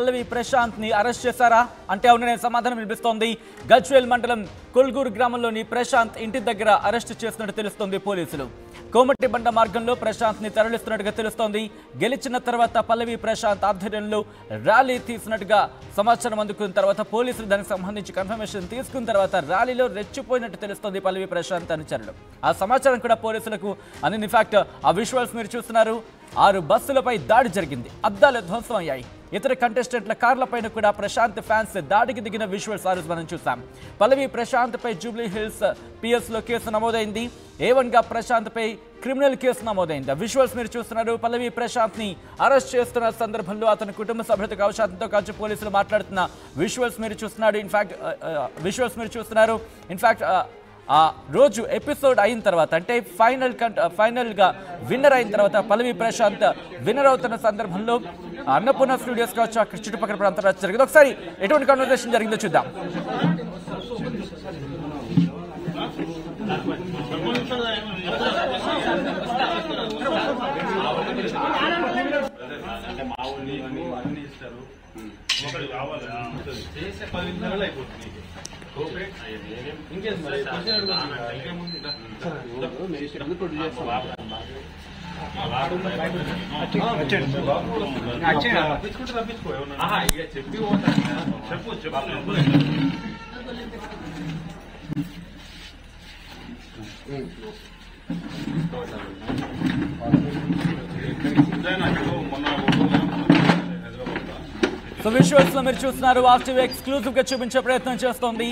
పల్లవి ప్రశాంత్ ని అరెస్ట్ చేశారా అంటే అవుననే సమాధానం వినిపిస్తోంది. గజ్వేల్ మండలం కొల్గూరు గ్రామంలోని ప్రశాంత్ ఇంటి దగ్గర అరెస్ట్ చేస్తున్నట్టు తెలుస్తోంది పోలీసులు. కోమటి బండ మార్గంలో ప్రశాంత్ ని తరలిస్తున్నట్టుగా తెలుస్తోంది. గెలిచిన తర్వాత పల్లవి ప్రశాంత్ ఆధ్వర్యంలో ర్యాలీ తీసినట్టుగా సమాచారం అందుకున్న తర్వాత పోలీసులు దానికి సంబంధించి కన్ఫర్మేషన్ తీసుకున్న తర్వాత ర్యాలీలో రెచ్చిపోయినట్టు తెలుస్తోంది పల్లవి ప్రశాంత్ అనుచరులు. ఆ సమాచారం కూడా పోలీసులకు అందింది. ఇన్ఫాక్ట్ ఆ విజువల్స్ మీరు చూస్తున్నారు. 6 బస్సులపై దాడి జరిగింది. అద్దాలు ధ్వంసం అయ్యాయి. ఇతర కంటెస్టెంట్ల కార్లపైన కూడా ప్రశాంత్ ఫ్యాన్స్ దాడికి దిగిన విజువల్స్ ఆ రోజు మనం చూసాం. పల్లవి ప్రశాంత్ పై జూబ్లీ హిల్స్ పిఎస్ లో కేసు నమోదైంది. A1 గా ప్రశాంత్ పై క్రిమినల్ కేసు నమోదైంది. విజువల్స్ మీరు చూస్తున్నారు. పల్లవి ప్రశాంత్ ని అరెస్ట్ చేస్తున్న సందర్భంలో అతని కుటుంబ సభ్యులతో కవచాలతో కలిసి పోలీసులు మాట్లాడుతున్న విజువల్స్ మీరు చూస్తున్నారు. ఇన్ఫాక్ట్ ఆ రోజు ఎపిసోడ్ అయిన తర్వాత అంటే ఫైనల్గా విన్నర్ అయిన తర్వాత పల్లవి ప్రశాంత్ విన్నర్ అవుతున్న సందర్భంలో అన్నపూర్ణ స్టూడియోస్ కావచ్చు అక్కడ చుట్టుపక్కల ప్రాంతాల్లో జరిగింది. ఒకసారి ఎటువంటి కన్వర్సేషన్ జరిగిందో చూద్దాం. సో విజువల్స్ లో మీరు చూస్తున్నారు. ఆర్టీవీ ఎక్స్క్లూజివ్ గా చూపించే ప్రయత్నం చేస్తోంది.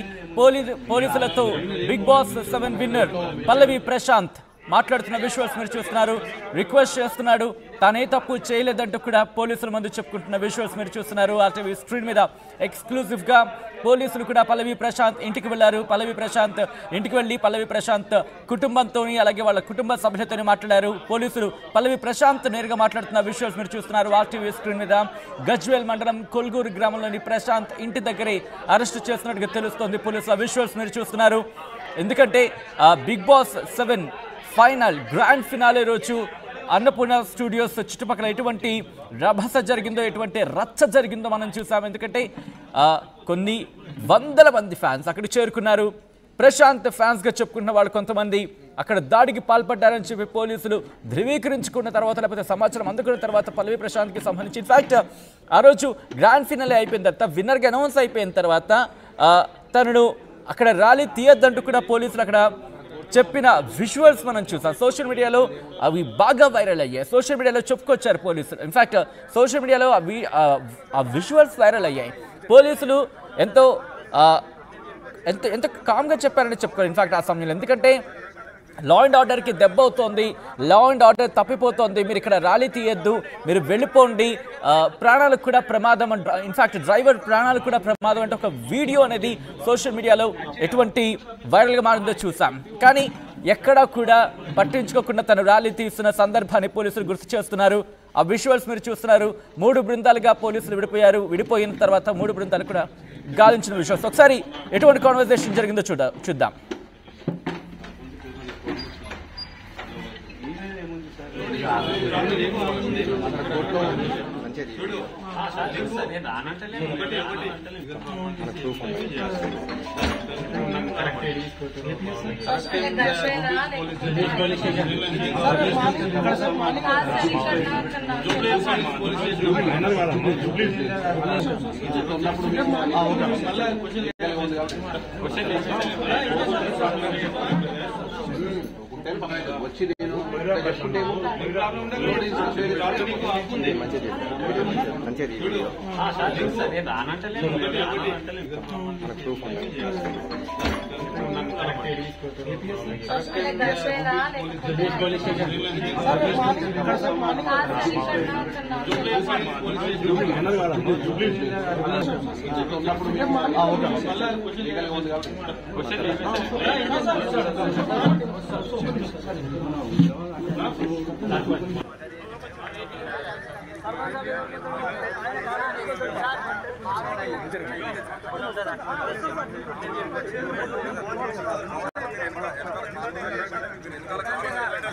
పోలీసులతో బిగ్ బాస్ 7 విన్నర్ పల్లవి ప్రశాంత్ మాట్లాడుతున్న విజువల్స్ మీరు చూస్తున్నారు. రిక్వెస్ట్ చేస్తున్నాడు. తానే తప్పు చేయలేదంటూ కూడా పోలీసుల ముందు చెప్పుకుంటున్న విజువల్స్ మీరు చూస్తున్నారు. ఆర్టీవీ స్క్రీన్ మీద ఎక్స్క్లూజివ్ గా పోలీసులు కూడా పల్లవి ప్రశాంత్ ఇంటికి వెళ్లారు. పల్లవి ప్రశాంత్ ఇంటికి వెళ్లి పల్లవి ప్రశాంత్ కుటుంబంతో అలాగే వాళ్ళ కుటుంబ సభ్యులతో మాట్లాడారు. పోలీసులు పల్లవి ప్రశాంత్ నేరుగా మాట్లాడుతున్న విజువల్స్ మీరు చూస్తున్నారు. ఆర్టీవీ స్క్రీన్ మీద గజ్వేల్ మండలం కొల్గూరు గ్రామంలోని ప్రశాంత్ ఇంటి దగ్గరే అరెస్టు చేస్తున్నట్టుగా తెలుస్తోంది. పోలీసుల విజువల్స్ మీరు చూస్తున్నారు. ఎందుకంటే Bigg Boss 7 final grand finale రోజు అన్నపూర్ణ స్టూడియోస్ చుట్టుపక్కల ఎటువంటి రభస జరిగిందో ఎటువంటి రచ్చ జరిగిందో మనం చూసాం. ఎందుకంటే కొన్ని వందల మంది ఫ్యాన్స్ అక్కడికి చేరుకున్నారు. ప్రశాంత్ ఫ్యాన్స్గా చెప్పుకున్న వాళ్ళు కొంతమంది అక్కడ దాడికి పాల్పడ్డారని చెప్పి పోలీసులు ధృవీకరించుకున్న తర్వాత లేకపోతే సమాచారం అందుకున్న తర్వాత పల్లవి ప్రశాంత్కి సంబంధించి ఇన్ఫాక్ట్ ఆ రోజు గ్రాండ్ ఫినాలే అయిపోయిన తర్వాత విన్నర్గా అనౌన్స్ అయిపోయిన తర్వాత తనను అక్కడ ర్యాలీ తీయొద్దంటూ కూడా పోలీసులు అక్కడ చెప్పిన విజువల్స్ మనం చూసాం. సోషల్ మీడియాలో అవి బాగా వైరల్ అయ్యాయి. సోషల్ మీడియాలో చెప్పుకొచ్చారు పోలీసులు. ఇన్ఫాక్ట్ సోషల్ మీడియాలో ఆ విజువల్స్ వైరల్ అయ్యాయి. పోలీసులు ఎంతో కామ్గా చెప్పారని చెప్పుకోవాలి ఇన్ఫాక్ట్ ఆ సమయంలో. ఎందుకంటే లా అండ్ ఆర్డర్కి దెబ్బ అవుతోంది. లా అండ్ ఆర్డర్ తప్పిపోతోంది. మీరు ఇక్కడ ర్యాలీ తీయొద్దు, మీరు వెళ్ళిపోండి, ప్రాణాలకు కూడా ప్రమాదం. ఇన్ఫాక్ట్ డ్రైవర్ ప్రాణాలకు కూడా ప్రమాదం అంటే ఒక వీడియో అనేది సోషల్ మీడియాలో ఎటువంటి వైరల్గా మారిందో చూసాం. కానీ ఎక్కడా కూడా పట్టించుకోకుండా తను ర్యాలీ తీస్తున్న సందర్భాన్ని పోలీసులు గుర్తు చేస్తున్నారు. ఆ విజువల్స్ మీరు చూస్తున్నారు. 3 బృందాలుగా పోలీసులు విడిపోయిన తర్వాత 3 బృందాలు కూడా గాలించిన విజువల్స్. ఒకసారి ఎటువంటి కాన్వర్సేషన్ జరిగిందో చూద్దాం. వచ్చి నేను Gracias.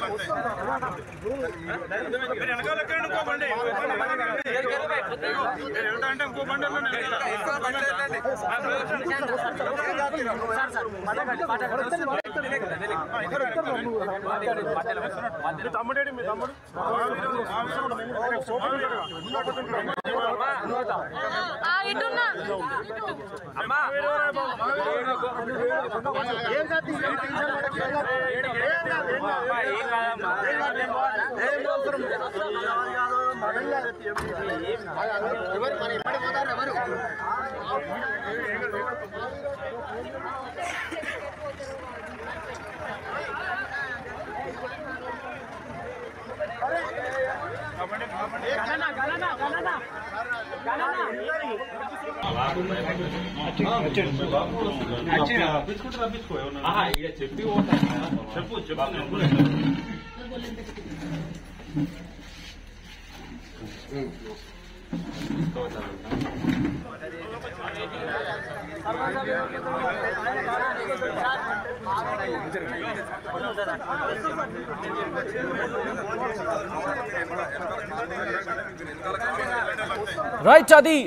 రైట్, అది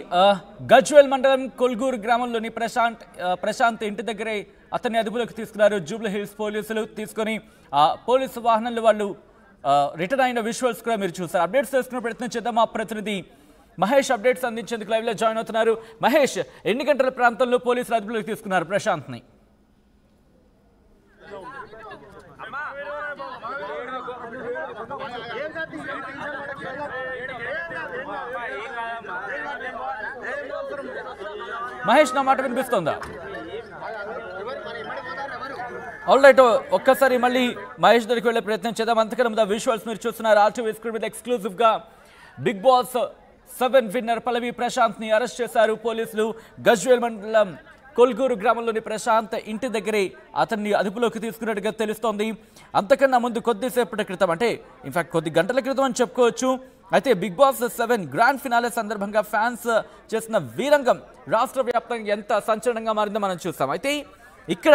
గజ్వేల్ మండలం కొల్గూరు గ్రామంలోని ప్రశాంత్ ఇంటి దగ్గరే అతన్ని అదుపులోకి తీసుకున్నారు జూబ్లీ హిల్స్ పోలీసులు. తీసుకొని పోలీసు వాహనంలో వాళ్ళు రిటర్న్ అయిన విజువల్స్ కూడా మీరు చూస్తారు. అప్డేట్స్ తెలుసుకునే ప్రయత్నం చేద్దాం. మా ప్రతినిధి మహేష్ అప్డేట్స్ అందించేందుకు లైవ్ లో జాయిన్ అవుతున్నారు. మహేష్, ఎన్ని గంటల ప్రాంతంలో పోలీసులు అదుపులోకి తీసుకున్నారు ప్రశాంత్ని? మహేష్, నా మాట వినిపిస్తుందా? ఆల్ రైట్, ఒక్కసారి మళ్ళీ మహేష్ దగ్గరికి వెళ్ళే ప్రయత్నం చేద్దాం. అంతకన్నా ముందు విజువల్స్ మీరు చూస్తున్నారు. RTV స్క్రీన్ మీద ఎక్స్క్లూజివ్ గా బిగ్ బాస్ 7 విన్నర్ పల్లవి ప్రశాంత్ ని అరెస్ట్ చేశారు పోలీసులు. గజ్వేల్ మండలం కొల్గూరు గ్రామంలోని ప్రశాంత్ ఇంటి దగ్గరే అతన్ని అదుపులోకి తీసుకున్నట్టుగా తెలుస్తోంది. అంతకన్నా ముందు కొద్దిసేపటి క్రితం, అంటే ఇన్ఫాక్ట్ కొద్ది గంటల క్రితం అని చెప్పుకోవచ్చు, అయితే బిగ్ బాస్ 7 గ్రాండ్ ఫినాలే సందర్భంగా ఫ్యాన్స్ చేసిన వీరంగం రాష్ట్ర వ్యాప్తంగా ఎంత సంచలనంగా మారిందో మనం చూస్తాం. అయితే ఇక్కడ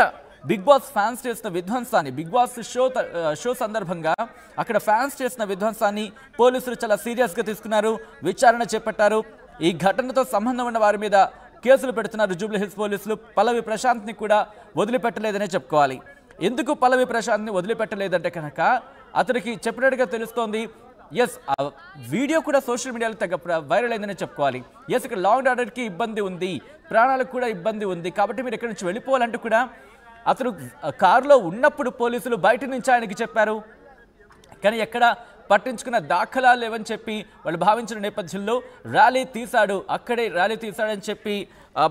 బిగ్ బాస్ ఫ్యాన్స్ చేసిన విధ్వంసాన్ని, బిగ్ బాస్ షో సందర్భంగా అక్కడ ఫ్యాన్స్ చేసిన విధ్వంసాన్ని పోలీసులు చాలా సీరియస్గా తీసుకున్నారు, విచారణ చేపట్టారు. ఈ ఘటనతో సంబంధం ఉన్న వారి మీద కేసులు పెడుతున్నారు జూబ్లీ హిల్స్ పోలీసులు. పల్లవి ప్రశాంత్ని కూడా వదిలిపెట్టలేదనే చెప్పుకోవాలి. ఎందుకు పల్లవి ప్రశాంత్ని వదిలిపెట్టలేదంటే కనుక అతనికి చెప్పినట్టుగా తెలుస్తోంది. ఎస్, వీడియో కూడా సోషల్ మీడియాలో తెగ వైరల్ అయిందనే చెప్పుకోవాలి. ఎస్, ఇక్కడ లా అండ్ ఆర్డర్కి ఇబ్బంది ఉంది, ప్రాణాలకు కూడా ఇబ్బంది ఉంది, కాబట్టి మీరు ఎక్కడి నుంచి వెళ్ళిపోవాలంటూ కూడా అతను కారులో ఉన్నప్పుడు పోలీసులు బయట నుంచి ఆయనకి చెప్పారు. కానీ ఎక్కడ పట్టించుకున్న దాఖలాలు లేవని చెప్పి వాళ్ళు భావించిన నేపథ్యంలో అక్కడే ర్యాలీ తీశాడని చెప్పి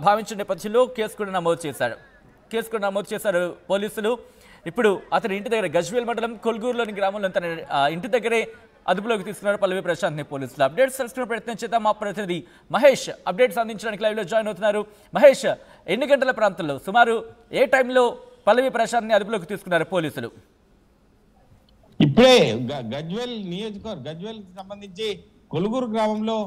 భావించిన నేపథ్యంలో కేసు కూడా నమోదు చేశారు పోలీసులు. ఇప్పుడు అతని ఇంటి దగ్గర గజ్వేల్ మండలం కొల్గూరులోని గ్రామంలో తన ఇంటి దగ్గరే అదుపులోకి తీసుకున్నారు పల్లవి ప్రశాంత్ని పోలీసులు. అప్డేట్స్ తెలుసుకునే ప్రయత్నం చేద్దాం. మా ప్రతినిధి మహేష్ అప్డేట్స్ అందించడానికి లైవ్లో జాయిన్ అవుతున్నారు. మహేష్, ఎన్ని గంటల ప్రాంతంలో, సుమారు ఏ టైంలో పల్లవి ప్రశాంత్ని అదుపులోకి తీసుకున్నారు పోలీసులు? ఇప్పుడే గజ్వేల్ గజ్వేల్ సంబంధించి కొలుగురు గ్రామంలో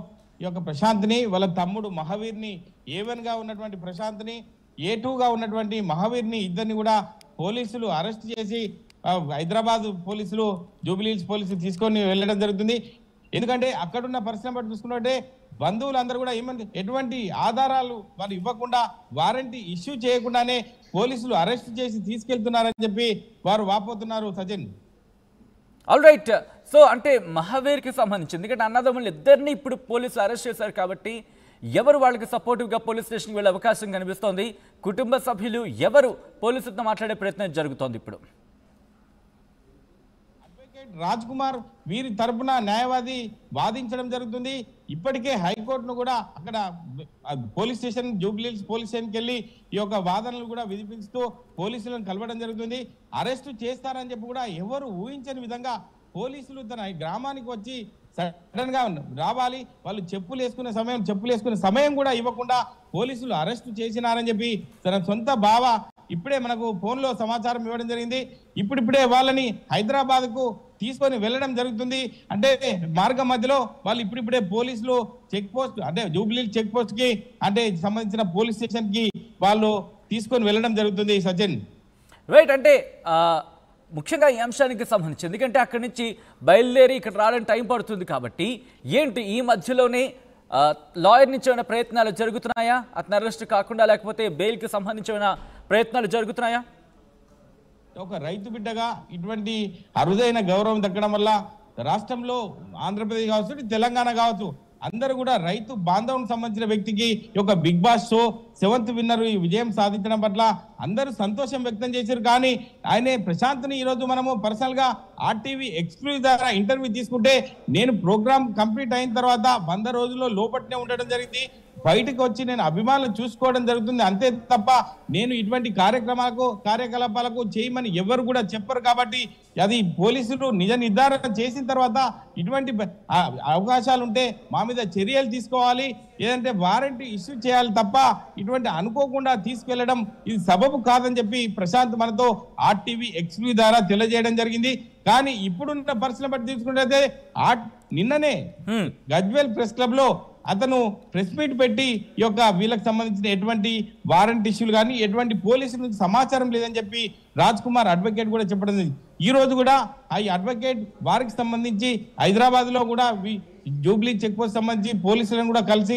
ఈ యొక్క ప్రశాంత్ని, వాళ్ళ తమ్ముడు మహావీర్ని, A1 గా ఉన్నటువంటి ప్రశాంత్ని, A2 గా ఉన్నటువంటి మహావీర్ని, ఇద్దరిని కూడా పోలీసులు అరెస్ట్ చేసి హైదరాబాద్ పోలీసులు, జూబ్లీ హిల్స్ పోలీసులు తీసుకొని వెళ్ళడం జరుగుతుంది. ఎందుకంటే అక్కడున్న పరిస్థితిని బట్టి చూసుకున్నట్టే బంధువులందరూ కూడా ఎటువంటి ఆధారాలు వాళ్ళు ఇవ్వకుండా, వారంటీ ఇష్యూ చేయకుండానే పోలీసులు అరెస్ట్ చేసి తీసుకెళ్తున్నారని చెప్పి వారు వాపోతున్నారు. Sachin, all right. సో అంటే మహావీర్కి సంబంధించి, ఎందుకంటే అన్నదమ్ములు ఇద్దరిని ఇప్పుడు పోలీసులు అరెస్ట్ చేశారు కాబట్టి ఎవరు వాళ్ళకి సపోర్టివ్గా పోలీస్ స్టేషన్కి వెళ్ళే అవకాశం కనిపిస్తోంది? కుటుంబ సభ్యులు ఎవరు పోలీసులతో మాట్లాడే ప్రయత్నం జరుగుతోంది? ఇప్పుడు రాజ్ కుమార్ వీరి తరపున న్యాయవాది వాదించడం జరుగుతుంది. ఇప్పటికే హైకోర్టును కూడా అక్కడ police station, Jubilee hills police స్టేషన్కి వెళ్ళి ఈ యొక్క వాదనలు కూడా వినిపిస్తూ పోలీసులను కలవడం జరుగుతుంది. అరెస్టు చేస్తారని చెప్పి కూడా ఎవరు ఊహించని విధంగా పోలీసులు తన గ్రామానికి వచ్చి సడన్ గా రావాలి, వాళ్ళు చెప్పులు వేసుకునే సమయం కూడా ఇవ్వకుండా పోలీసులు అరెస్టు చేసినారని చెప్పి తన సొంత బావ ఇప్పుడే మనకు ఫోన్లో సమాచారం ఇవ్వడం జరిగింది. ఇప్పుడిప్పుడే వాళ్ళని హైదరాబాద్ కు తీసుకొని వెళ్ళడం జరుగుతుంది. అంటే మార్గం మధ్యలో వాళ్ళు ఇప్పుడిప్పుడే పోలీసులు చెక్ పోస్ట్, అంటే జూబ్లీ చెక్ పోస్ట్ కి, అంటే సంబంధించిన పోలీస్ స్టేషన్ కి వాళ్ళు తీసుకొని వెళ్ళడం జరుగుతుంది. సచిన్, రైట్. అంటే ముఖ్యంగా ఈ అంశానికి సంబంధించి, ఎందుకంటే అక్కడి నుంచి బయలుదేరి ఇక్కడ రావడానికి టైం పడుతుంది కాబట్టి ఏంటి ఈ మధ్యలోనే లాయర్ నుంచి ఏమైనా ప్రయత్నాలు జరుగుతున్నాయా, అతను అరెస్ట్ కాకుండా, లేకపోతే బెయిల్కి సంబంధించిన ప్రయత్నాలు జరుగుతున్నాయా? ఒక రైతు బిడ్డగా ఇటువంటి అరుదైన గౌరవం దక్కడం వల్ల రాష్ట్రంలో ఆంధ్రప్రదేశ్ కావచ్చు, తెలంగాణ కావచ్చు, అందరూ కూడా రైతు బాంధవునికి సంబంధించిన వ్యక్తికి ఒక big boss show 7th winner ఈ విజయం సాధించడం పట్ల అందరూ సంతోషం వ్యక్తం చేశారు. కానీ ఆయనే ప్రశాంత్ని ఈరోజు మనము పర్సనల్ గా RTV ఎక్స్క్లూజివ్ ద్వారా ఇంటర్వ్యూ తీసుకుంటే, నేను ప్రోగ్రామ్ కంప్లీట్ అయిన తర్వాత 100 రోజుల్లో లోపట్నే ఉండడం జరిగింది. బయటకు వచ్చి నేను అభిమానులు చూసుకోవడం జరుగుతుంది, అంతే తప్ప నేను ఇటువంటి కార్యకలాపాలకు చేయమని ఎవరు కూడా చెప్పరు. కాబట్టి అది పోలీసులు నిజ నిర్ధారణ చేసిన తర్వాత ఇటువంటి అవకాశాలు ఉంటే మా మీద చర్యలు తీసుకోవాలి, ఏదంటే వారెంట్ ఇష్యూ చేయాలి తప్ప ఇటువంటి అనుకోకుండా తీసుకెళ్లడం ఇది సబబు కాదని చెప్పి ప్రశాంత్ మనతో RTV ఎక్స్క్లూజివ్ ద్వారా తెలియజేయడం జరిగింది. కానీ ఇప్పుడున్న పరిస్థితులను బట్టి తీసుకుంటే నిన్ననే గజ్వేల్ ప్రెస్ క్లబ్ లో అతను ప్రెస్ మీట్ పెట్టి ఈ యొక్క వీళ్ళకి సంబంధించిన ఎటువంటి వారెంట్ ఇష్యూలు కానీ ఎటువంటి పోలీసుల నుంచి సమాచారం లేదని చెప్పి రాజ్ కుమార్ అడ్వకేట్ కూడా చెప్పడం. ఈ రోజు కూడా ఆ అడ్వకేట్ వారికి సంబంధించి హైదరాబాద్ లో కూడా జూబ్లీ చెక్ పోస్ట్ సంబంధించి పోలీసులను కూడా కలిసి